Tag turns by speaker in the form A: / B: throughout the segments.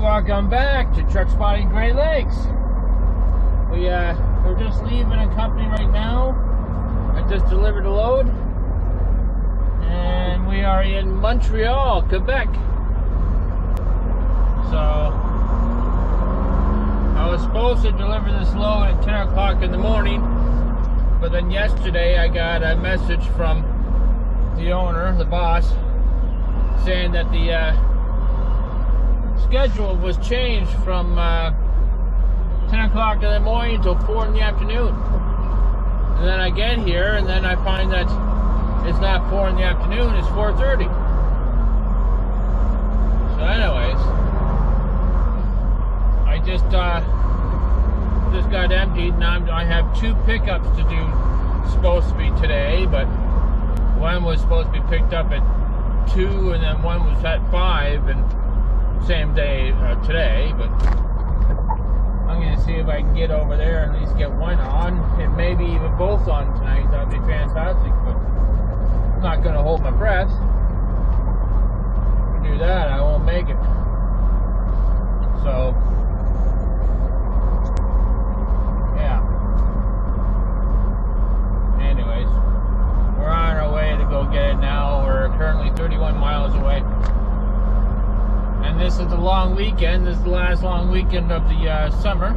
A: welcome back to Truck Spotting Great Lakes. We're just leaving a company right now. I just delivered a load, and we are in Montreal, Quebec. So I was supposed to deliver this load at 10 o'clock in the morning, but then yesterday I got a message from the owner, the boss, saying that the schedule was changed from 10 o'clock in the morning until 4 in the afternoon. And then I get here and then I find that it's not 4 in the afternoon, it's 4:30. So anyways, I just got emptied, and I have 2 pickups to do, supposed to be today, but one was supposed to be picked up at 2 and then one was at 5, and same day today. But I'm going to see if I can get over there and at least get one on, and maybe even both on tonight. That'd be fantastic, but I'm not going to hold my breath. If I do that, I won't make it. So yeah, anyways, we're on our way to go get it now. We're currently 31 miles away. And this is the long weekend. This is the last long weekend of the summer.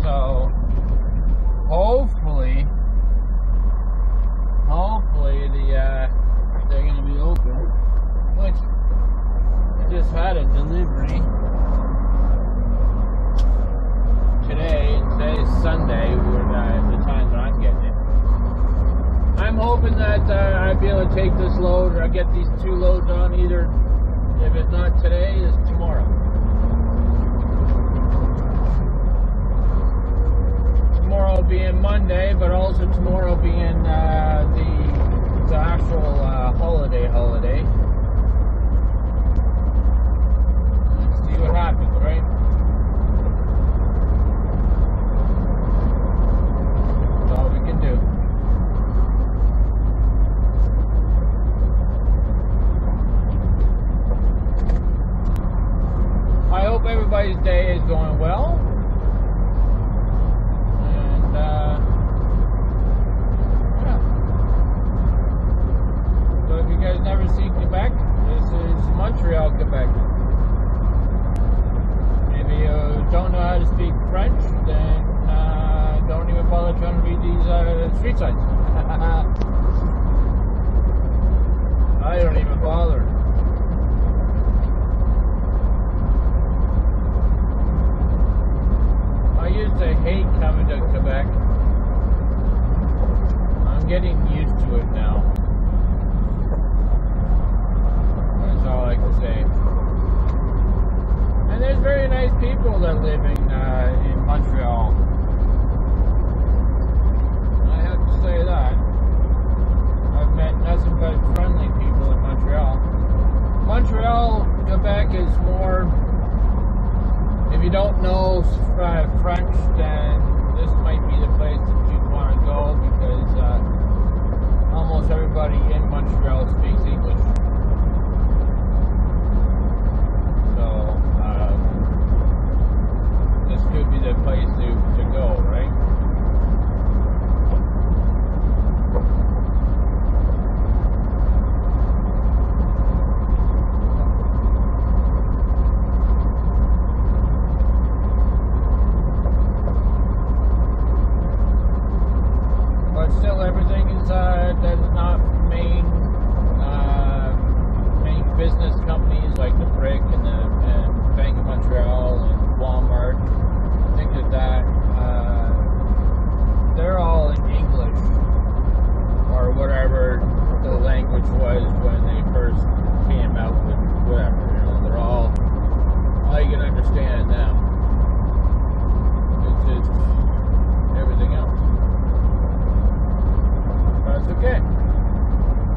A: So hopefully they're going to be open. Which I just had a delivery today, and today's Sunday. The time that I'm getting it. I'm hoping that I'll be able to take this load, or I'll get these 2 loads on either. If it's not today, it's tomorrow. Tomorrow being Monday, but also tomorrow being the actual holiday. Let's see what happens, right? That's all we can do. I hope everybody's day is going well, and yeah. So if you guys never see Quebec, this is Montreal, Quebec. If you don't know how to speak French, then don't even bother trying to read these street signs. I don't even bother. I used to hate coming to Quebec. I'm getting used to it now. That's all I can say. And there's very nice people that live in Montreal. I have to say that. I've met nothing but friendly people in Montreal. Montreal, Quebec is more... If you don't know French, then this might be the place that you'd want to go, because almost everybody in Montreal speaks English. So this could be the place to go, right? Still, everything is that is not main business companies like the Brick and the Bank of Montreal and Walmart, things like that. They're all in English, or whatever the language was when they first came out with whatever. You know, they're all you can understand them. It's just everything else. That's okay.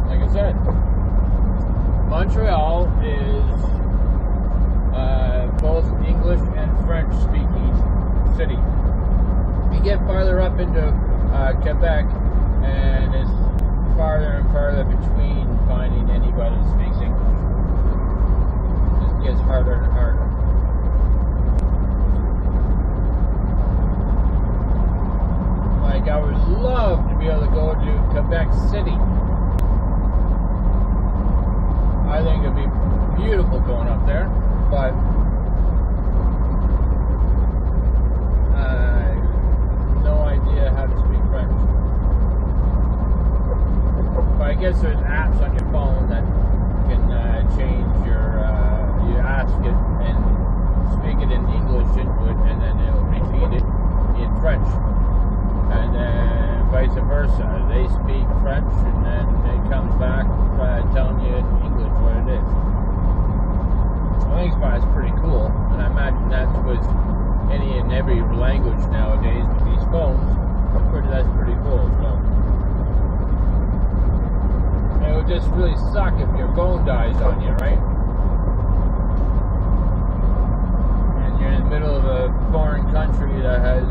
A: Like I said, Montreal is both English and French speaking city. You get farther up into Quebec, and it's farther and farther between finding anybody that speaks English. It just gets harder and Quebec City. I think it'd be beautiful going up there, but no idea how to speak French. But I guess there's apps on your phone that can change your, you ask it and speak it in English into it, and then it'll repeat it in French. And then vice versa. They speak French, and then it comes back telling you in English what it is. I think it's pretty cool, and I imagine that's with any and every language nowadays with these phones. That's pretty cool. So it would just really suck if your phone dies on you, right? And you're in the middle of a foreign country that has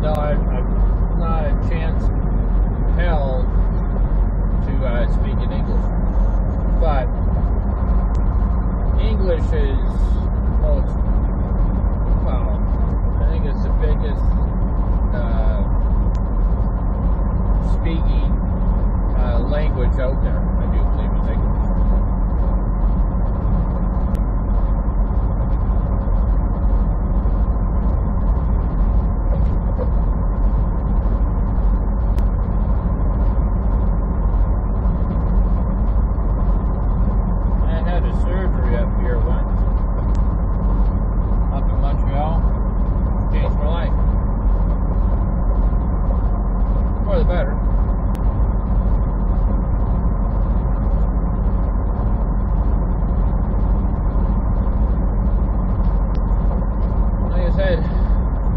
A: not a chance in hell to speak in English. But English is most, well, I think it's the biggest speaking language out there. I do believe it's English. I had a surgery up here once, up in Montreal. Changed my life. For the better. Like I said,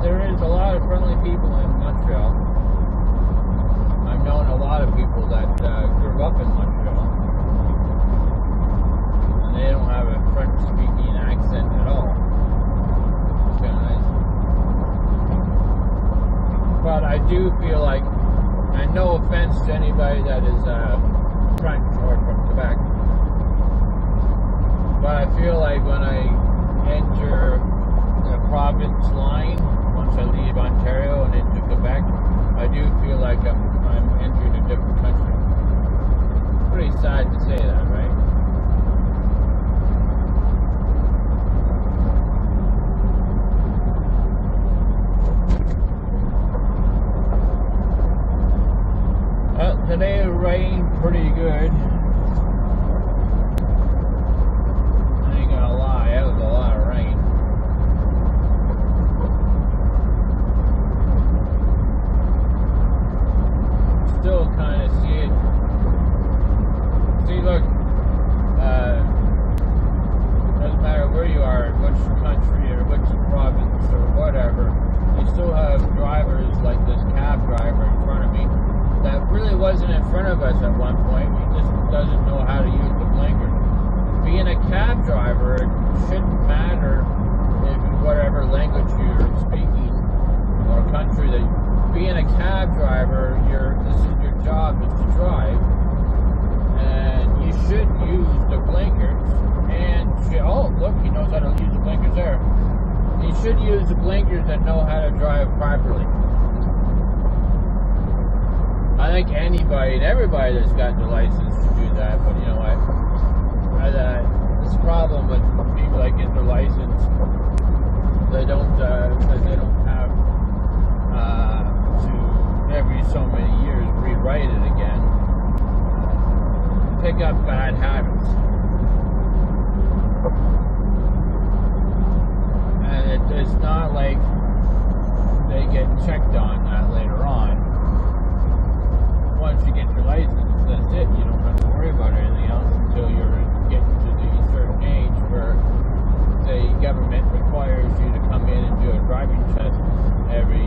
A: there is a lot of friendly people in Montreal. I've known a lot of people that grew up in Montreal, and they don't have a French-speaking accent at all. It's kind of nice. But I do feel like, and no offense to anybody that is French or from Quebec, but I feel like when I enter the province line, once I leave Ontario and into Quebec, I do feel like I'm entering a different country. It's pretty sad to say that, right? Well, today it rained pretty good. I ain't gonna lie, that was a lot of rain. Still kind of see it. See, look, doesn't matter where you are, which country or which province or whatever, you still have drivers like this cab driver in front of me that really wasn't in front of us at one point. He just doesn't know how to use the blinker. Being a cab driver, it shouldn't matter if whatever language you're speaking or country that. Being a cab driver, this is your job, is to drive, and you should use the blinkers. And oh, look, he knows how to use the blinkers there. You should use the blinkers and know how to drive properly. I think anybody and everybody that's got the license to do that, but you know what? This problem with people that get their license, they don't have to every so many years rewrite it again. Pick up bad habits, and it's not like they get checked on that later on. Once you get your license, that's it. You don't have to worry about anything else until you're getting to the certain age where the government requires you to come in and do a driving test every,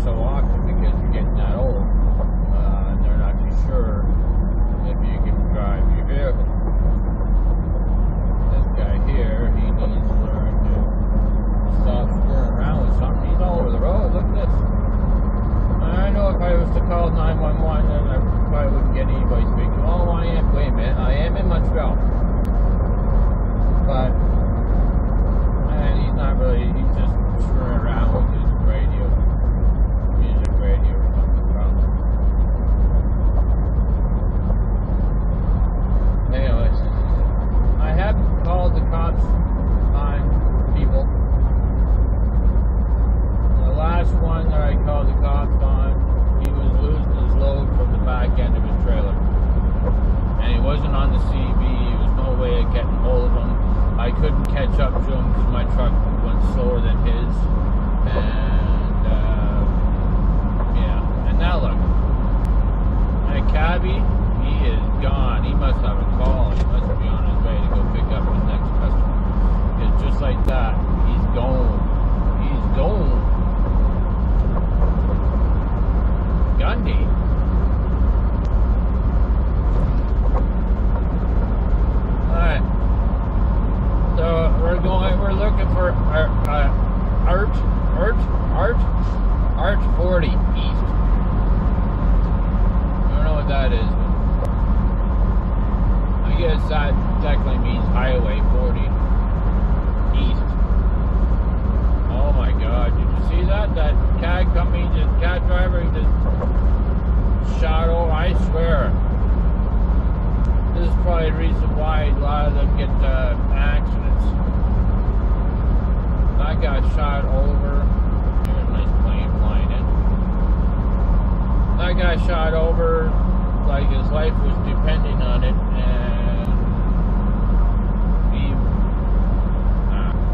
A: so often because you're getting that old. And they're not too sure if you can drive your vehicle. This guy here, he needs to learn to stop screwing around with something. He's all over the road. Look at this. I know if I was to call 911, then I probably wouldn't get anybody speaking. Oh, wait a minute, I am in Montreal. But, he's not really, he's just screwing around with his radio, music radio or something, probably. wasn't on the CB. There was no way of getting hold of him. I couldn't catch up to him because my truck went slower than his. And yeah, and now look, that cabbie, he is gone. He must have a call. He must be on his way to go pick up his next customer. Because just like that, he's gone. He's gone. Gundy. Alright. So we're looking for Art 40 East. I don't know what that is, but I guess that technically means Highway 40 East. Oh my God, did you see that? That cab company, just cab driver, just shot over, I swear. This is probably the reason why a lot of them get accidents. That guy shot over. Here's a nice plane flying in. That guy shot over like his life was depending on it, and he.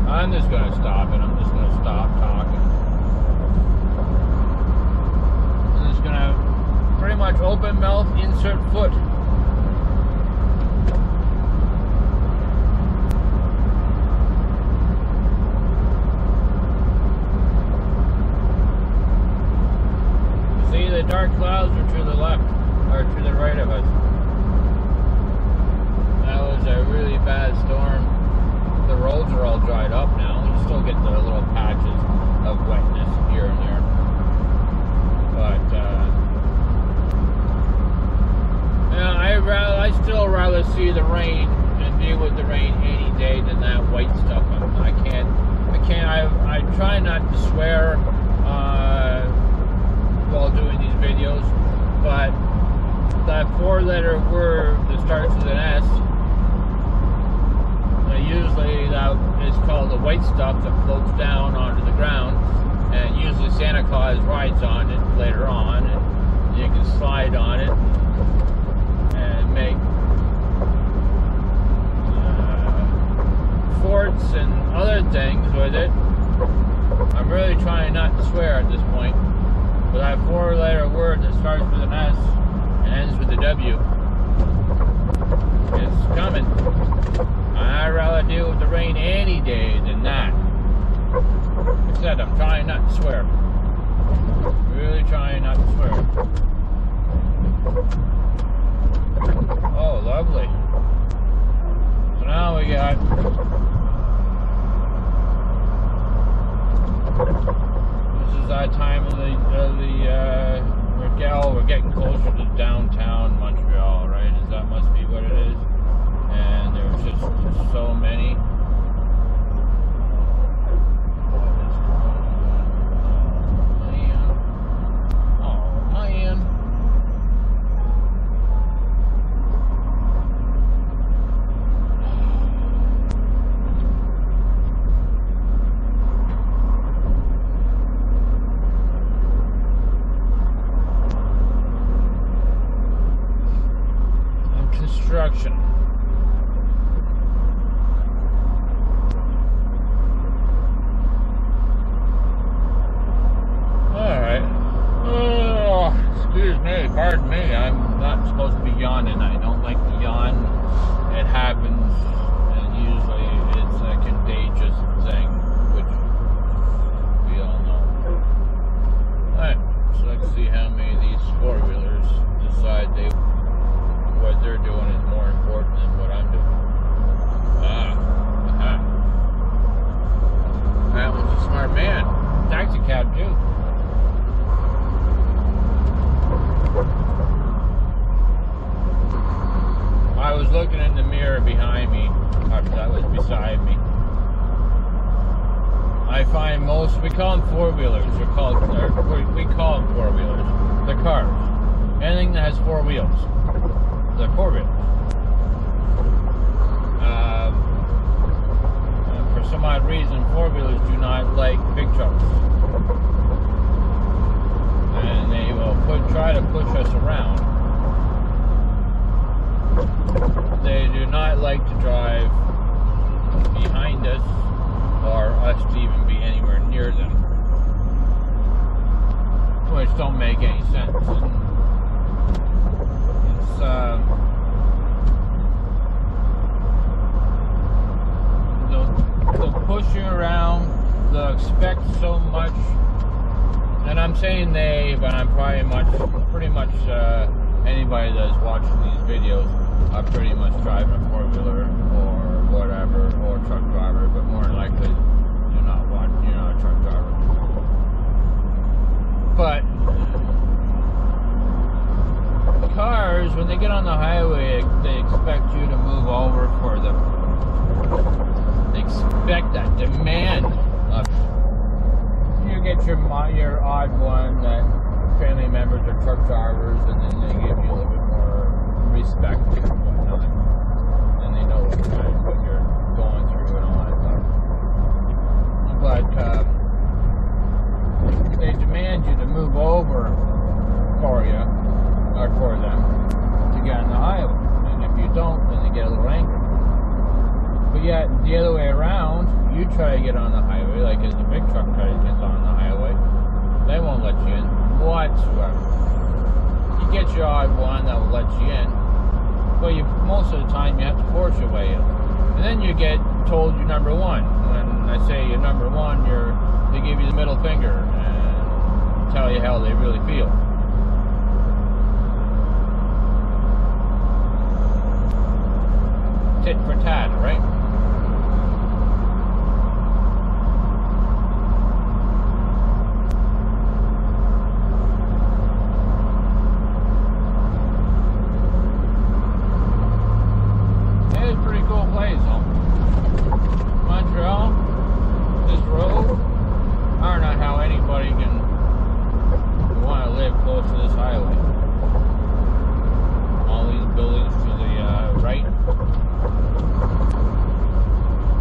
A: I'm just gonna stop it. I'm just gonna stop talking. I'm just gonna pretty much open mouth, insert foot. The dark clouds are to the left, or to the right of us. That was a really bad storm. The roads are all dried up now. You still get the little patches of wetness here and there. But, yeah, I still rather see the rain and deal with the rain any day than that white stuff. I try not to swear, while doing these videos, but that 4-letter word that starts with an S, usually that is called the white stuff that floats down onto the ground, and usually Santa Claus rides on it later on, and you can slide on it and make forts and other things with it. I'm really trying not to swear at this point. But that 4-letter word that starts with an S and ends with a W is coming. I'd rather deal with the rain any day than that. Like I said, I'm trying not to swear. Really trying not to swear. Oh, lovely. So now we got... This is that time of we're getting closer to downtown Montreal, right? That must be what it is. And there's just so many. What is going on? Oh man. Construction. Alright. Oh, excuse me, pardon me. I'm not supposed to be yawning. I don't like to yawn. It happens, and usually it's a contagious thing, which we all know. Alright, so let's see how many of these 4-wheelers decide what they're doing is more important than what I'm doing. That one's a smart man. Taxi cab too. I was looking in the mirror behind me. That was beside me. I find most, we call them 4-wheelers. We call them 4-wheelers. They're cars. Anything that has 4 wheels. They're 4-wheelers. For some odd reason, 4-wheelers do not like big trucks, and they will try to push us around. pretty much anybody that's watching these videos are pretty much driving a four-wheeler or whatever, or truck driver, but more than likely you're not a truck driver. But cars, when they get on the highway, they expect you to move over for them. They expect that demand of you. Get your odd one that family members are truck drivers, and then they give you a little bit more respect and whatnot, and they know what you're going through and all that stuff. But they demand you to move over for you, or for them, to get on the highway, and if you don't, then they get a little angry. But yet, the other way around, you try to get on the highway, like as a big truck tries to get on the highway, they won't let you in whatsoever. You get your odd one that will let you in, but most of the time you have to force your way in. And then you get told you're number one. When I say you're number one, they give you the middle finger and tell you how they really feel. Tit for tat, right? It's a pretty cool place, though. Montreal, this road, I don't know how anybody can want to live close to this highway. All these buildings to the right.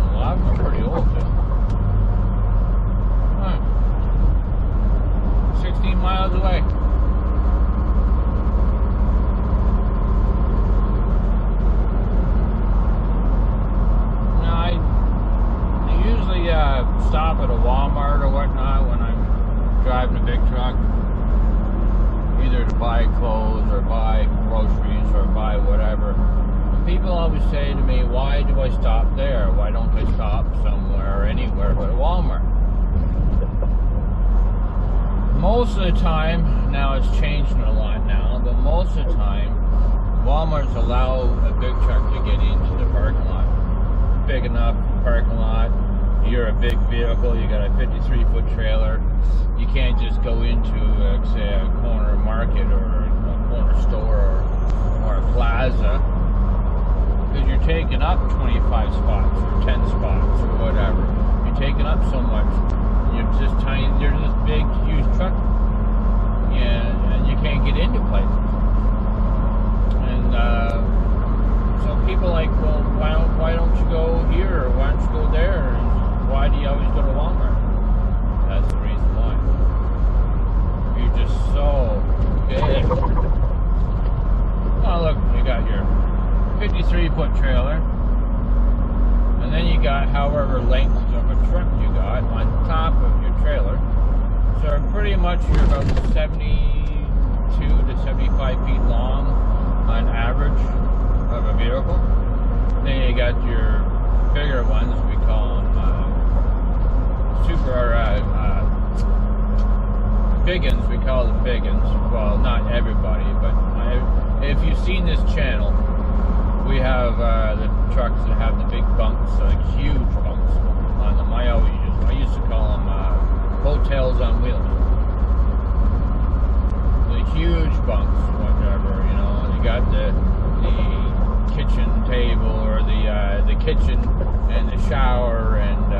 A: A lot of them are pretty old, too. 16 miles away. Now, I usually stop at a Walmart or whatnot when I'm driving a big truck, either to buy clothes or buy groceries or buy whatever. People always say to me, why do I stop there? Why don't I stop somewhere, anywhere but a Walmart? Most of the time, now it's changing a lot now, but most of the time, Walmarts allow a big truck to get into the parking lot. Big enough parking lot, you're a big vehicle, you got a 53-foot trailer, you can't just go into, say, a corner market or a corner store or a plaza, because you're taking up 25 spots or 10 spots or whatever. You're taking up so much. You're just tiny. You're this big, huge truck, and you can't get into places. And so people are like, well, why don't you go here or why don't you go there? And why do you always go to Walmart? That's the reason why. You're just so big. Oh, look, you got your 53-foot trailer, and then you got however length of a truck you got on top of your trailer. So pretty much you're about 72 to 75 feet long on average of a vehicle. Then you got your bigger ones, we call them biggins. We call them biggins. Well, not everybody, but if you've seen this channel, we have the trucks that have the big bunks, like huge bunks on them. I used to call them hotels on wheels. The huge bunks, whatever, you know. You got the kitchen table, or the kitchen and the shower and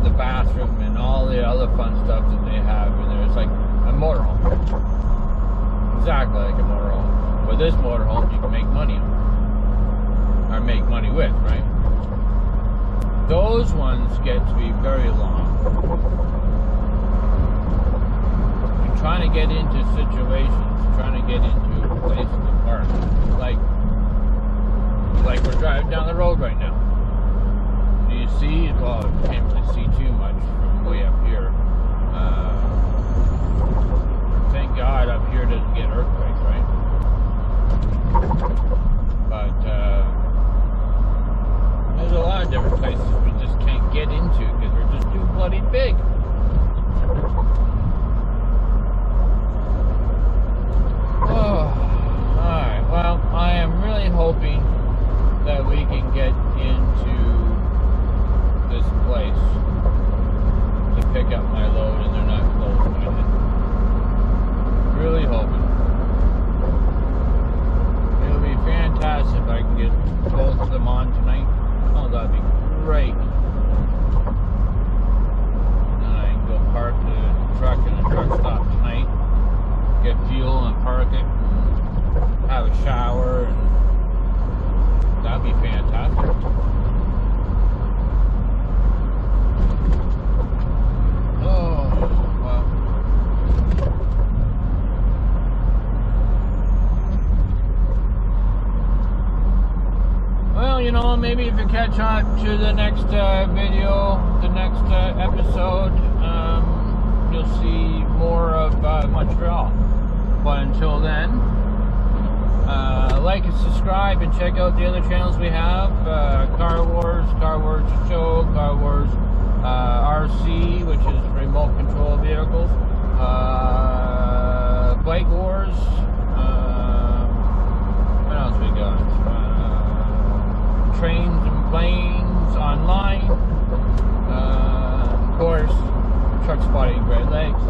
A: the bathroom and all the other fun stuff that they have in there. It's like a motorhome. Exactly like a motorhome. But this motorhome you can make money on. Or make money with, right? Those ones get to be very long. You're trying to get into situations, trying to get into places to park. Like we're driving down the road right now. Do you see? Well, you can't really see too much from way up here. Thank God up here doesn't get earthquakes, right? But there's a lot of different places we just can't get into because we're just too bloody big. you know, maybe if you catch on to the next video, the next episode, you'll see more of Montreal. But until then, like and subscribe and check out the other channels we have. Car Wars Show, Car Wars RC, which is remote control vehicles, Bike Wars, what else we got? Trains and Planes Online, of course, Truck Spotting Great Lakes.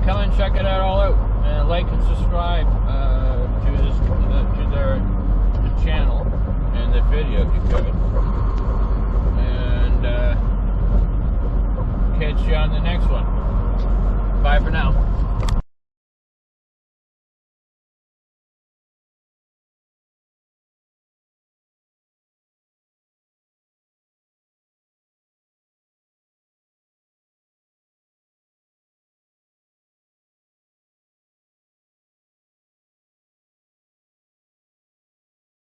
A: Come and check it out all out, and like and subscribe to their channel and the video if you could. And catch you on the next one. Bye for now.